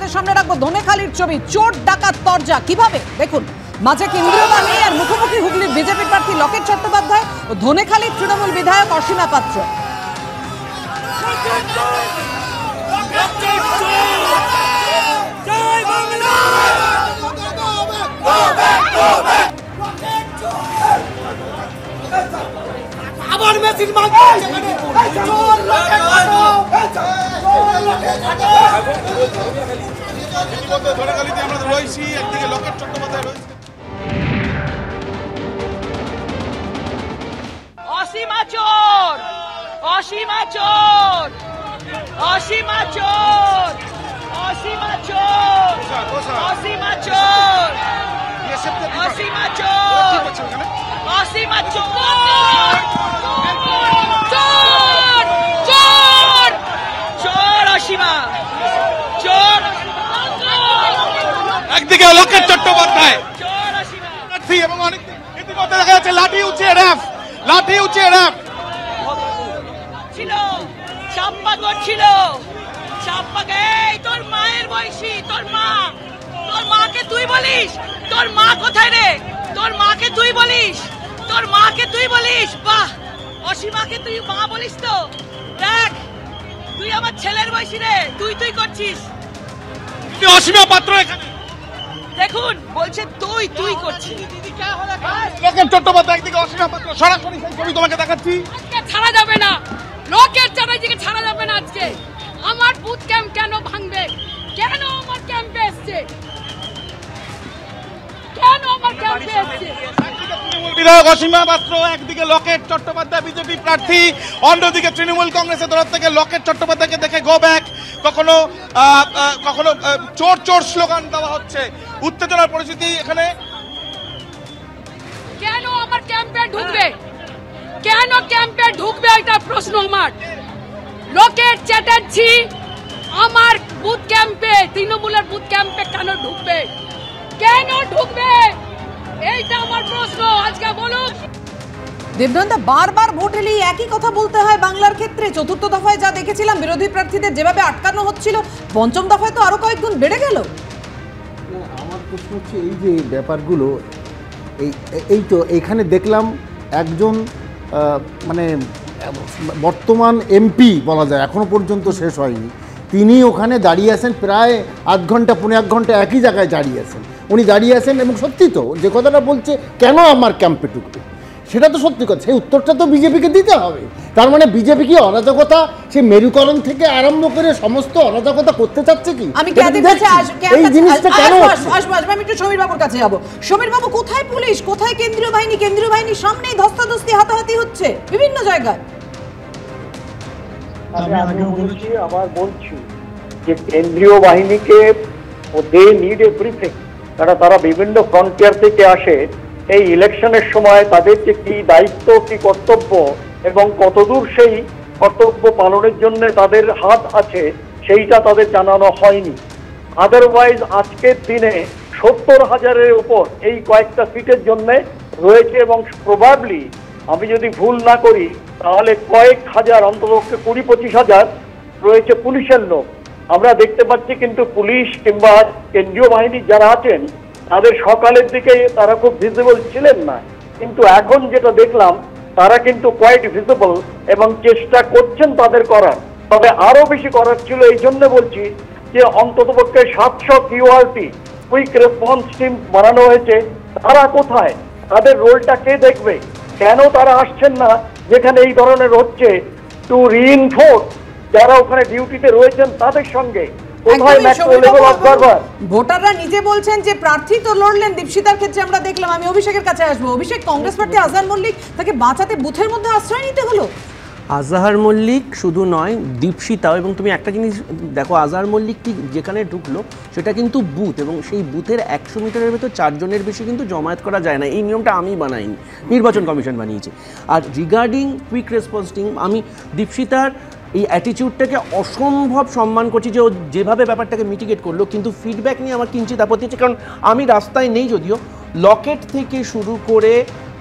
আপনাদের সামনে রাখবো ধনেখালির ছবি। চোর ডাকাত তরজা কিভাবে দেখুন। মাঝে কেন্দ্রীয় বাহিনী আর মুখোমুখি হুগলির বিজেপি প্রার্থী লকেট চট্টোপাধ্যায় ও ধনেখালির তৃণমূল বিধায়ক অসীমা পাত্র। আবার মেসির ধনেখালিতে আমরা রয়েছি, একদিকে লকেট চট্টোপাধ্যায় রয়েছে। অসীমা চোর, অসীমা চোর, অসীমা চোর, অসীমা চোর, অসীমা চোর, অসীমা চোর, অসীমা চোর, চোর, চোর, চোর, অসীমা চোর। একদিকে লকেট চট্টোপাধ্যায় চোর, অসীমা এবং অনেক এদিকে দেখা যাচ্ছে লাঠি উঁচিয়ে র্যাফ, লাঠি উঁচিয়ে র্যাফ ছিল, চাপ্পা করছিল, চাপ্পাকে। এই তোর মায়ের বয়সী, তোর মা, তোর মাকে তুই বলিস? তোর মা কোথায় রে? তোর মাকে তুই বলিস? তোর মাকে তুই বলিস? বাহ, অসীমাকে তুই মা বলিস? তো দেখ, তুই আমার ছেলের বয়সী রে, তুই তুই করছিস। অসীমা পাত্র এখানে দেখুন বলছে তুই তুই করছিস। লকেট চট্টোপাধ্যায় একদিকে অসীমা পাত্র, সরাসরি সেই ছবি তোমাকে দেখাচ্ছি। আজকে ছাড়া যাবে না, লোকের চ্যাটার্জিকে ছাড়া যাবে না। আজকে আমার বুথ ক্যাম্প কেন ভাঙবে? কেন আমার ক্যাম্পে এসছে? কেন আমার ক্যাম্পে এসছে? বিধায়ক অসীমা পাত্র, একদিকে লকেট চট্টোপাধ্যায় বিজেপি প্রার্থী, অন্যদিকে তৃণমূল কংগ্রেসের তরফ থেকে লকেট চট্টোপাধ্যায়কে দেখে গো ব্যাক, কখনো কখনো চোর চোর স্লোগান দেওয়া হচ্ছে। উত্তেজনার পরিস্থিতি এখানে। কেন আমার ক্যাম্পে ঢুকবে? কেন ক্যাম্পে ঢুকবে এটা প্রশ্ন আমার। লোকের চ্যাটার্জি আমার বুথ ক্যাম্পে, তৃণমূলের বুথ ক্যাম্পে কেন ঢুকবে? কেন ঢুকবে? এইটা আমার প্রশ্ন। আজকে বলুন। দেবনন্দা, বারবার ভোট এলেই একই কথা বলতে হয় বাংলার ক্ষেত্রে। চতুর্থ দফায় যা দেখেছিলাম বিরোধী প্রার্থীদের যেভাবে আটকানো হচ্ছিল, পঞ্চম দফায় তো আরো কয়েক গুণ বেড়ে গেল। আমার প্রশ্ন হচ্ছে এই যে ব্যাপারগুলো, এই তো এখানে দেখলাম একজন মানে বর্তমান এমপি বলা যায়, এখনো পর্যন্ত শেষ হয়নি, তিনি ওখানে দাঁড়িয়ে আছেন প্রায় আধ ঘন্টা পৌনে এক ঘন্টা একই জায়গায় দাঁড়িয়ে আছেন। উনি দাঁড়িয়ে আছেন এবং সত্যি তো যে কথাটা বলছে, কেন আমার ক্যাম্পে ঢুকবে, সেটা তো সত্যি কথা। সেই উত্তরটা তো বিজেপিকে দিতে হবে। তার মানে বিজেপি কি অরাজকতা, সে মেরুকরণ থেকে আরম্ভ করে সমস্ত অরাজকতা করতে চাচ্ছে কি? আমি এই জিনিসটা কেন আমি একটু সমীর বাবুর কাছে যাবো। সমীর বাবু, কোথায় পুলিশ, কোথায় কেন্দ্রীয় বাহিনী? কেন্দ্রীয় বাহিনীর সামনেই ধস্তাধস্তি হাতাহাতি হচ্ছে বিভিন্ন জায়গায়। আমি আগেও বলেছি, আবার বলছি যে কেন্দ্রীয় বাহিনীকে দে নিড এভরিথিং। তারা বিভিন্ন ফ্রন্টিয়ার থেকে আসে। এই ইলেকশনের সময় তাদের যে কি দায়িত্ব, কি কর্তব্য এবং কতদূর সেই কর্তব্য পালনের জন্য তাদের হাত আছে, সেইটা তাদের জানানো হয়নি। আদারওয়াইজ আজকের দিনে 70,000-এর উপর এই কয়েকটা সিটের জন্য রয়েছে এবং প্রবাবলি, আমি যদি ভুল না করি, তাহলে কয়েক হাজার, অন্তত 20-25,000 রয়েছে পুলিশের লোক। আমরা দেখতে পাচ্ছি কিন্তু পুলিশ কিংবা কেন্দ্রীয় বাহিনী যারা আছেন তাদের সকালের দিকে তারা খুব ভিজিবল ছিলেন না, কিন্তু এখন যেটা দেখলাম তারা কিন্তু কোয়াইট ভিজিবল এবং চেষ্টা করছেন তাদের করার। তবে আরো বেশি করার ছিল। এই জন্য বলছি যে অন্ততপক্ষে 700 কিউআরটি কুইক রেসপন্স টিম বানানো হয়েছে। তারা কোথায়? তাদের রোলটা কে দেখবে? কেন তারা আসছেন না যেখানে এই ধরনের হচ্ছে, টু রিইনফোর্স যারা ওখানে ডিউটিতে রয়েছেন তাদের সঙ্গে? ভোটাররা নিজে বলছেন যে প্রার্থী তো লড়লেন, দীপশিতার ক্ষেত্রে আমরা দেখলাম। আমি অভিষেকের কাছে আসবো। অভিষেক, কংগ্রেস প্রার্থী আজহার মল্লিক, তাকে বাঁচাতে বুথের মধ্যে আশ্রয় নিতে হলো। আজহার মল্লিক শুধু নয়, দীপশিতাও। এবং তুমি একটা জিনিস দেখো, আজহার মল্লিক ঠিক যেখানে ঢুকলো সেটা কিন্তু বুথ, এবং সেই বুথের 100 মিটারের ভেতর 4 জনের বেশি কিন্তু জমায়েত করা যায় না। এই নিয়মটা আমি বানাইনি, নির্বাচন কমিশন বানিয়েছে। আর রিগার্ডিং কুইক রেসপন্স টিম, আমি দীপশিতার এই অ্যাটিটিউডটাকে অসম্ভব সম্মান করছি যে ও যেভাবে ব্যাপারটাকে মিটিগেট করলো। কিন্তু ফিডব্যাক নিয়ে আমার কিঞ্চিত আপত্তি আছে, কারণ আমি রাস্তায় নেই যদিও, লকেট থেকে শুরু করে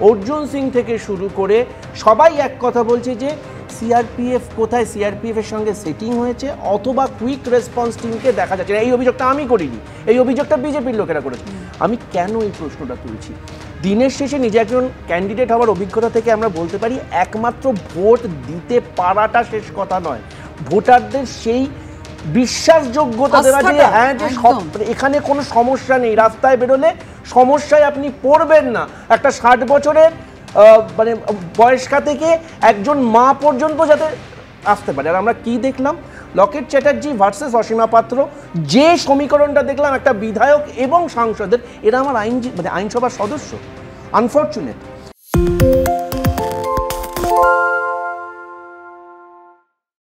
অর্জুন সিং থেকে শুরু করে সবাই এক কথা বলছে যে সিআরপিএফ কোথায়, সিআরপিএফ এর সঙ্গে সেটিং হয়েছে অথবা কুইক রেসপন্স টিমকে দেখা যাচ্ছে না। এই অভিযোগটা আমি করিনি, এই অভিযোগটা বিজেপির লোকেরা করেছে। আমি কেন এই প্রশ্নটা তুলছি, দিনের শেষে নিজে একজন ক্যান্ডিডেট হওয়ার অভিজ্ঞতা থেকে আমরা বলতে পারি একমাত্র ভোট দিতে পারাটা শেষ কথা নয়, ভোটারদের সেই বিশ্বাসযোগ্যতা দেওয়া যে হ্যাঁ যে এখানে কোনো সমস্যা নেই, রাস্তায় বেরোলে সমস্যায় আপনি পড়বেন না। একটা 60 বছরের মানে বয়স্কা থেকে একজন মা পর্যন্ত যাতে আসতে পারে। আর আমরা কি দেখলাম, লকেট চ্যাটার্জি ভার্সেস অসীমা পাত্র, যে সমীকরণটা দেখলাম একটা বিধায়ক এবং সাংসদের, এরা আমার আইনসভার সদস্য। আনফর্চুনেট।